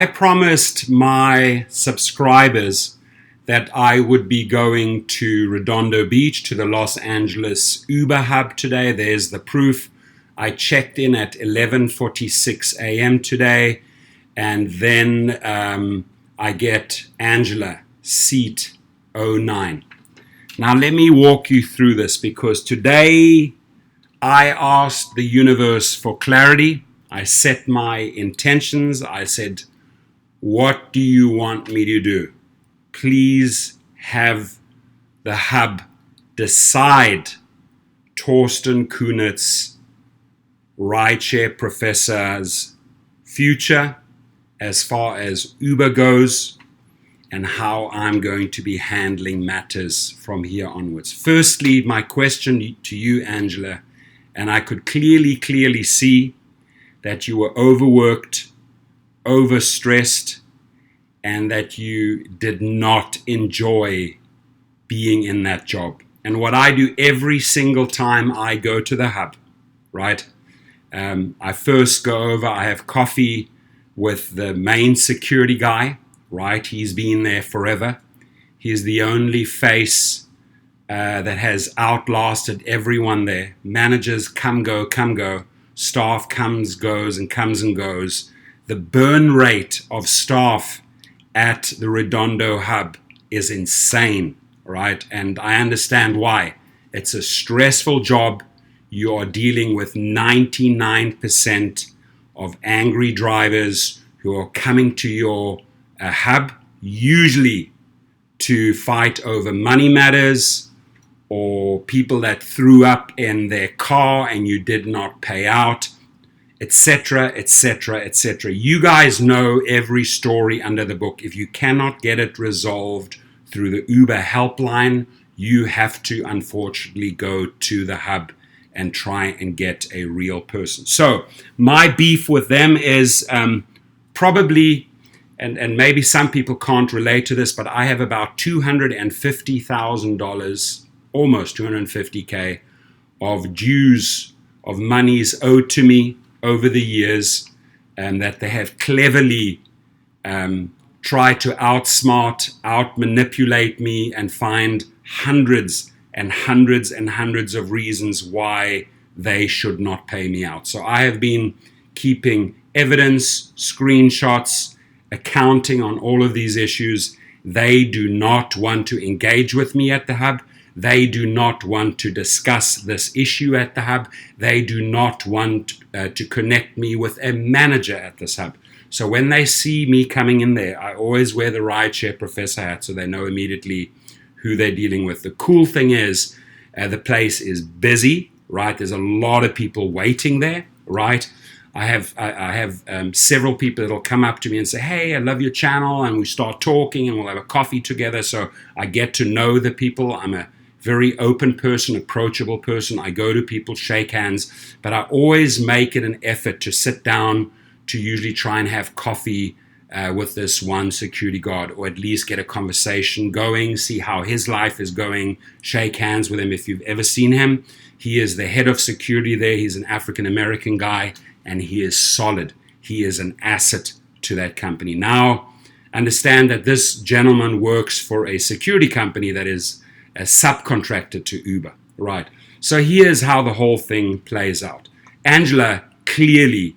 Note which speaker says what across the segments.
Speaker 1: I promised my subscribers that I would be going to Redondo Beach, to the Los Angeles Uber hub today. There's the proof. I checked in at 11:46 a.m. today, and then I get Angela, seat 09. Now let me walk you through this, because today I asked the universe for clarity. I set my intentions. I said, what do you want me to do? Please have the hub decide Torsten Kunitz's Rideshare professor's future as far as Uber goes, and how I'm going to be handling matters from here onwards. Firstly, my question to you, Angela, and I could clearly see that you were overworked, overstressed, and that you did not enjoy being in that job. And what I do every single time I go to the hub, right? I first go over, I have coffee with the main security guy, right? He's been there forever. He's the only face that has outlasted everyone there. Managers come, go. Staff comes, goes, and comes and goes. The burn rate of staff at the Redondo hub is insane, right? And I understand why. It's a stressful job. You are dealing with 99% of angry drivers who are coming to your hub, usually to fight over money matters, or people that threw up in their car and you did not pay out, etc., etc., etc. You guys know every story under the book. If you cannot get it resolved through the Uber helpline, you have to unfortunately go to the hub and try and get a real person. So my beef with them is probably, and maybe some people can't relate to this, but I have about $250,000, almost 250K, of dues, of monies owed to me over the years, and that they have cleverly tried to outsmart, outmanipulate me, and find hundreds and hundreds and hundreds of reasons why they should not pay me out. So I have been keeping evidence, screenshots, accounting on all of these issues. They do not want to engage with me at the hub. They do not want to discuss this issue at the hub. They do not want to connect me with a manager at this hub. So when they see me coming in there, I always wear the Rideshare professor hat so they know immediately who they're dealing with. The cool thing is the place is busy, right? There's a lot of people waiting there, right? I have several people that will come up to me and say, hey, I love your channel, and we start talking and we'll have a coffee together. So I get to know the people. I'm a very open person, approachable person. I go to people, shake hands, but I always make it an effort to sit down to usually try and have coffee with this one security guard, or at least get a conversation going, see how his life is going, shake hands with him. If you've ever seen him, he is the head of security there. He's an African-American guy, and he is solid. He is an asset to that company. Now, understand that this gentleman works for a security company that is a subcontractor to Uber, right? So here's how the whole thing plays out. Angela clearly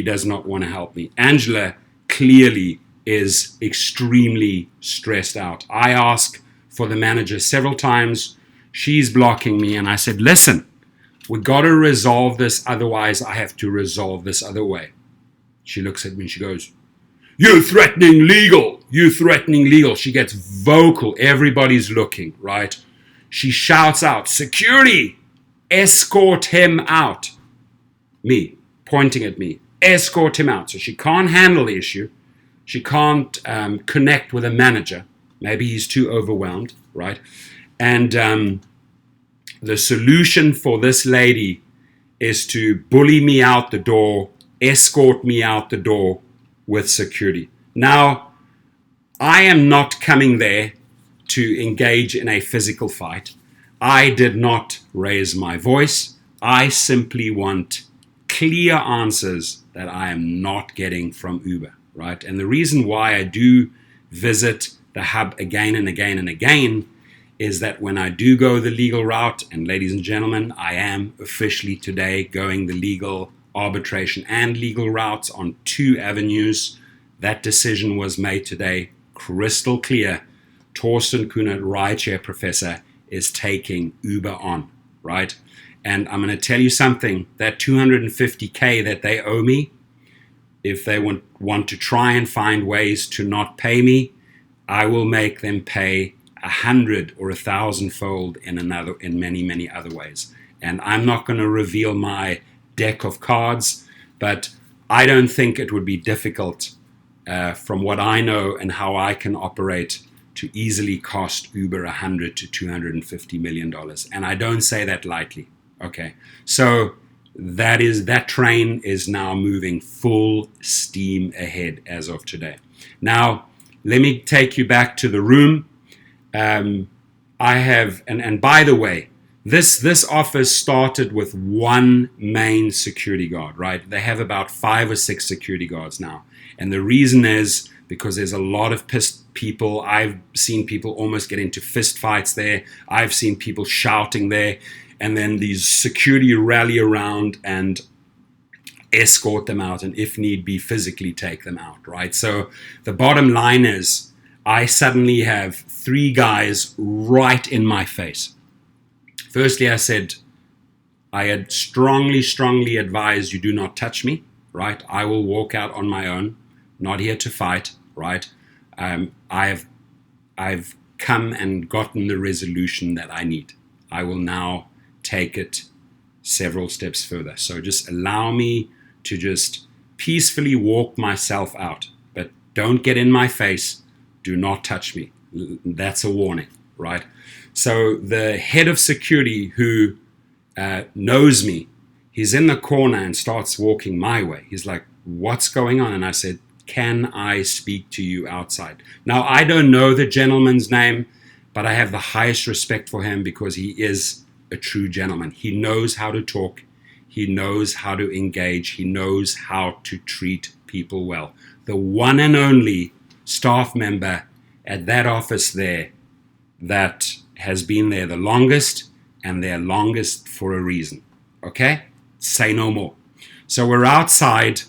Speaker 1: does not want to help me. Angela clearly is extremely stressed out. I asked for the manager several times. She's blocking me, and I said, listen, we got to resolve this, otherwise I have to resolve this other way. She looks at me and she goes, you're threatening legal. You're threatening legal. She gets vocal. Everybody's looking, right? She shouts out, security, escort him out. Me, pointing at me, escort him out. So she can't handle the issue. She can't connect with a manager. Maybe he's too overwhelmed, right? And the solution for this lady is to bully me out the door, escort me out the door with security. Now, I am not coming there to engage in a physical fight. I did not raise my voice. I simply want clear answers that I am not getting from Uber, right? And the reason why I do visit the hub again and again and again is that when I do go the legal route, and ladies and gentlemen, I am officially today going the legal arbitration and legal routes on 2 avenues. That decision was made today, crystal clear. Torsten Kuhnert, Rideshare professor, is taking Uber on, right? And I'm going to tell you something, that $250K that they owe me, if they want to try and find ways to not pay me, I will make them pay 100 or 1,000-fold in many other ways. And I'm not going to reveal my deck of cards, but I don't think it would be difficult from what I know and how I can operate to easily cost Uber $100 to $250 million. And I don't say that lightly. Okay, so that train is now moving full steam ahead as of today. Now, let me take you back to the room. I have, and by the way, this office started with 1 main security guard, right? They have about 5 or 6 security guards now. And the reason is because there's a lot of pissed people. I've seen people almost get into fist fights there. I've seen people shouting there. And then these security rally around and escort them out, and if need be, physically take them out, right? So the bottom line is I suddenly have 3 guys right in my face. Firstly, I said, I had strongly advised you do not touch me, right? I will walk out on my own, not here to fight, right? I've come and gotten the resolution that I need. I will now take it several steps further. So just allow me to just peacefully walk myself out, but don't get in my face. Do not touch me. That's a warning, right? So the head of security who knows me, he's in the corner and starts walking my way. He's like, what's going on? And I said, can I speak to you outside? Now, I don't know the gentleman's name, but I have the highest respect for him because he is a true gentleman. He knows how to talk. He knows how to engage. He knows how to treat people well. The one and only staff member at that office there that has been there the longest, and they're longest for a reason. Okay? Say no more. So we're outside.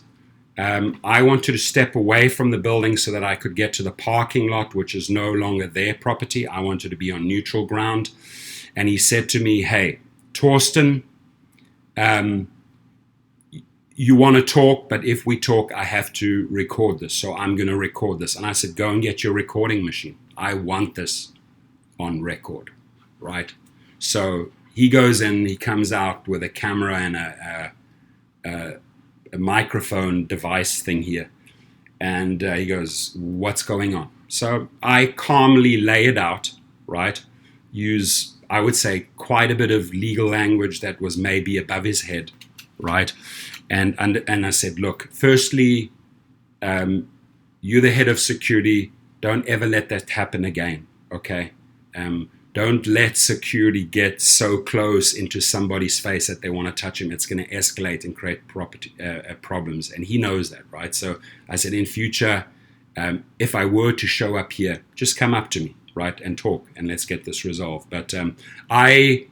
Speaker 1: I wanted to step away from the building so that I could get to the parking lot, which is no longer their property. I wanted to be on neutral ground. And he said to me, hey, Torsten, you want to talk, but if we talk, I have to record this. So I'm going to record this. And I said, go and get your recording machine. I want this on record, right? So he goes in, he comes out with a camera and a microphone device thing here. And he goes, what's going on? So I calmly lay it out, right? Use, I would say, quite a bit of legal language that was maybe above his head, right? And I said, look, firstly, you're the head of security. Don't ever let that happen again, okay? Don't let security get so close into somebody's face that they want to touch him. It's going to escalate and create problems. And he knows that, right? So I said, in future, if I were to show up here, just come up to me, right, and talk, and let's get this resolved. But I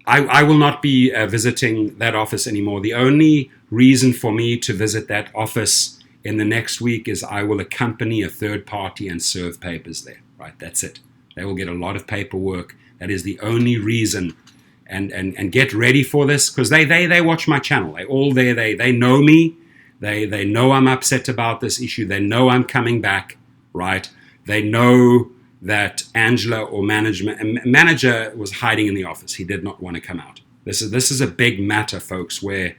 Speaker 1: will not be visiting that office anymore. The only reason for me to visit that office in the next week is I will accompany a third party and serve papers there, right? That's it. They will get a lot of paperwork. That is the only reason. And get ready for this, because they watch my channel. They all there. They know me. They know I'm upset about this issue. They know I'm coming back, right? They know that Angela or manager was hiding in the office. He did not want to come out. This is a big matter, folks, where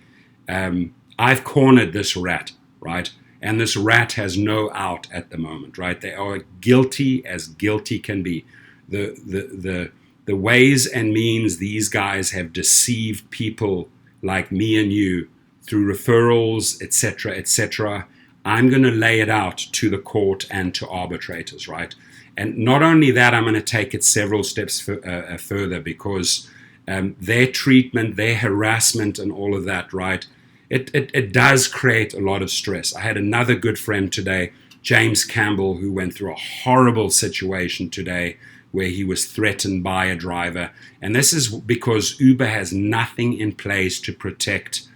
Speaker 1: I've cornered this rat, right? And this rat has no out at the moment, right? They are guilty as guilty can be. The ways and means these guys have deceived people like me and you through referrals, etc., etc. I'm going to lay it out to the court and to arbitrators, right? And not only that, I'm going to take it several steps further, because their treatment, their harassment and all of that, right? it does create a lot of stress. I had another good friend today, James Campbell, who went through a horrible situation today where he was threatened by a driver. And this is because Uber has nothing in place to protect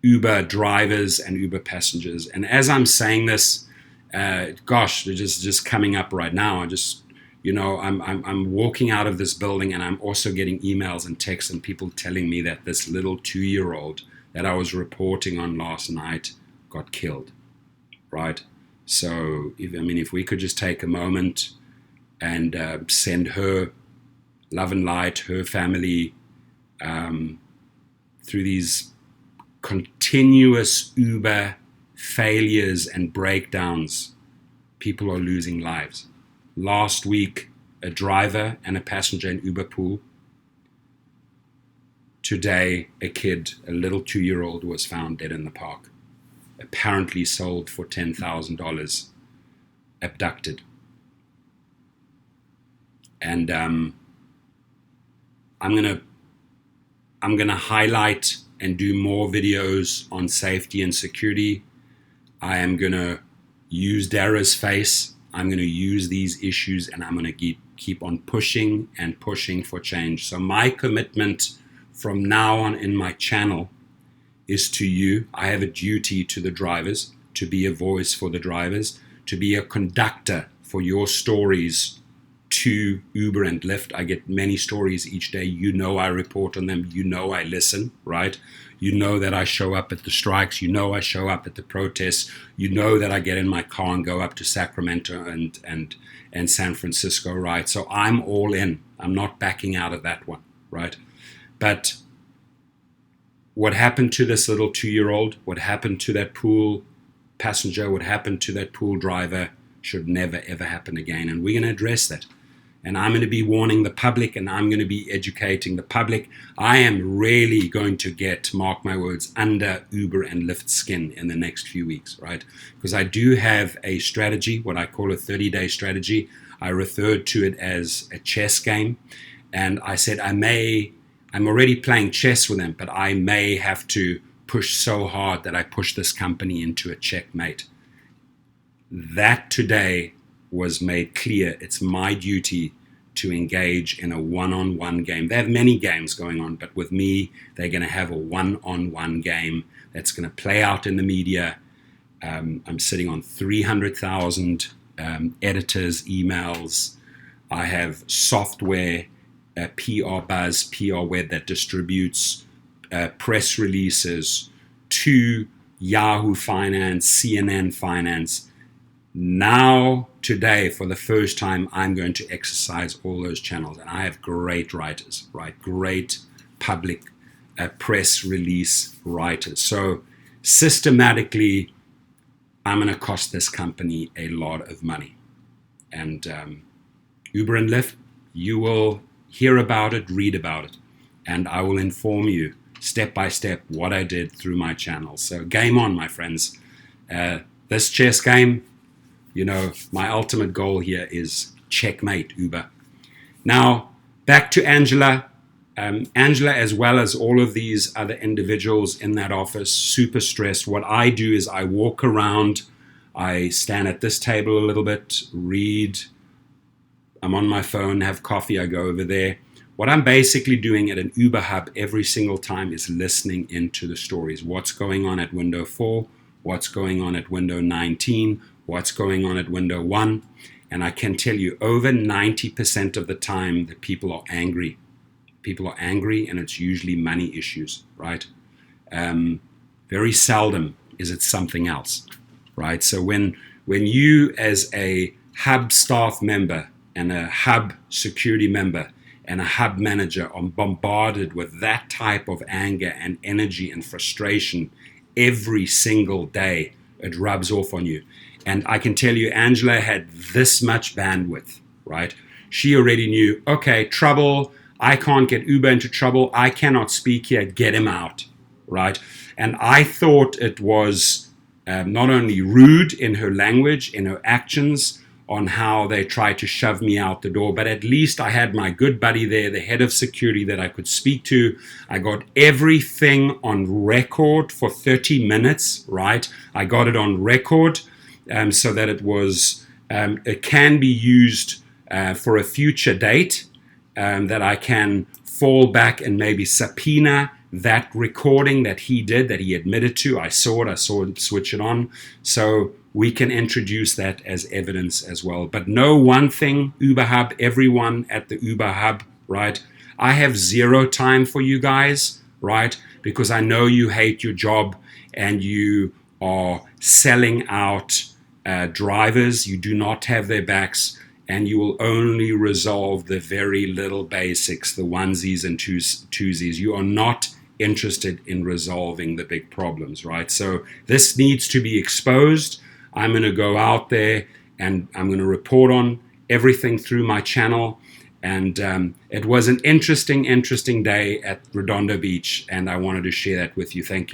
Speaker 1: Uber drivers and Uber passengers. And as I'm saying this, gosh, they're just coming up right now. I'm walking out of this building, and I'm also getting emails and texts and people telling me that this little 2-year-old that I was reporting on last night got killed, right? So, if we could just take a moment and send her love and light, her family, through these continuous Uber failures and breakdowns, people are losing lives. Last week, a driver and a passenger in Uber pool. Today, a kid, a little 2-year-old, was found dead in the park, apparently sold for $10,000, abducted. And I'm gonna highlight and do more videos on safety and security. I am gonna use Dara's face. I'm going to use these issues, and I'm going to keep on pushing and pushing for change. So my commitment from now on in my channel is to you. I have a duty to the drivers, to be a voice for the drivers, to be a conductor for your stories to Uber and Lyft. I get many stories each day. You know I report on them. You know I listen, right? You know that I show up at the strikes. You know I show up at the protests. You know that I get in my car and go up to Sacramento and San Francisco, right? So I'm all in. I'm not backing out of that one, right? But what happened to this little 2-year-old, what happened to that pool passenger, what happened to that pool driver should never, ever happen again. And we're going to address that. And I'm going to be warning the public, and I'm going to be educating the public. I am really going to get, mark my words, under Uber and Lyft's skin in the next few weeks, right? Because I do have a strategy, what I call a 30-day strategy. I referred to it as a chess game. And I said I'm already playing chess with them, but I may have to push so hard that I push this company into a checkmate. That today was made clear. It's my duty to engage in a one-on-one game. They have many games going on, but with me, they're going to have a one-on-one game that's going to play out in the media. I'm sitting on 300,000 editors' emails. I have software, PR Buzz, PR Web, that distributes press releases to Yahoo Finance, CNN Finance. Now, today, for the first time, I'm going to exercise all those channels. And I have great writers, right? Great public press release writers. So systematically, I'm going to cost this company a lot of money. And Uber and Lyft, you will hear about it, read about it. And I will inform you step by step what I did through my channel. So game on, my friends. This chess game, my ultimate goal here is checkmate Uber. Now, back to Angela. Angela, as well as all of these other individuals in that office, super stressed. What I do is I walk around, I stand at this table a little bit, read. I'm on my phone, have coffee, I go over there. What I'm basically doing at an Uber hub every single time is listening into the stories. What's going on at window 4? What's going on at window 19? What's going on at window 1? And I can tell you, over 90% of the time that people are angry. People are angry, and it's usually money issues, right? Very seldom is it something else, right? So when you as a hub staff member and a hub security member and a hub manager are bombarded with that type of anger and energy and frustration every single day, it rubs off on you. And I can tell you, Angela had this much bandwidth, right? She already knew, okay, trouble, I can't get Uber into trouble, I cannot speak here, get him out, right? And I thought it was not only rude in her language, in her actions, on how they tried to shove me out the door. But at least I had my good buddy there, the head of security that I could speak to. I got everything on record for 30 minutes, right? I got it on record so that it can be used for a future date, that I can fall back and maybe subpoena that recording that he did, that he admitted to. I saw it switch it on. So we can introduce that as evidence as well. But know one thing, Uber Hub, everyone at the Uber Hub, right? I have zero time for you guys, right? Because I know you hate your job and you are selling out drivers. You do not have their backs, and you will only resolve the very little basics, the onesies and twosies. You are not interested in resolving the big problems, right? So this needs to be exposed. I'm going to go out there and I'm going to report on everything through my channel. And it was an interesting day at Redondo Beach, and I wanted to share that with you. Thank you.